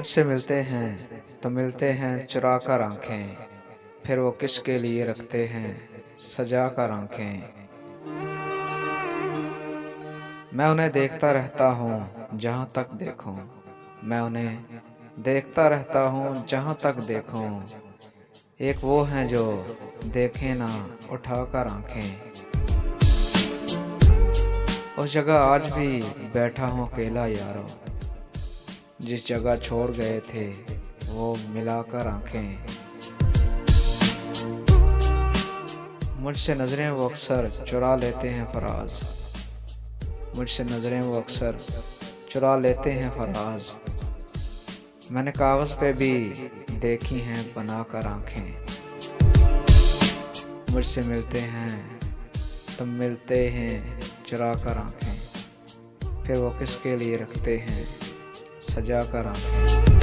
मुझसे मिलते हैं तो मिलते हैं चुरा कर आंखें, फिर वो किसके लिए रखते हैं सजा कर आंखें। मैं उन्हें देखता रहता हूँ जहाँ तक देखूं, मैं उन्हें देखता रहता हूँ जहाँ तक देखूं। एक वो हैं जो देखें ना उठा कर आंखें। उस जगह आज भी बैठा हूँ अकेला यारो, जिस जगह छोड़ गए थे वो मिलाकर आंखें। मुझसे नजरें वो अक्सर चुरा लेते हैं फराज, मुझसे नजरें वो अक्सर चुरा लेते हैं फराज। मैंने कागज पे भी देखी हैं बनाकर आंखें। मुझसे मिलते हैं तो मिलते हैं चुरा कर आंखें, फिर वो किसके लिए रखते हैं सजा कर आंखें।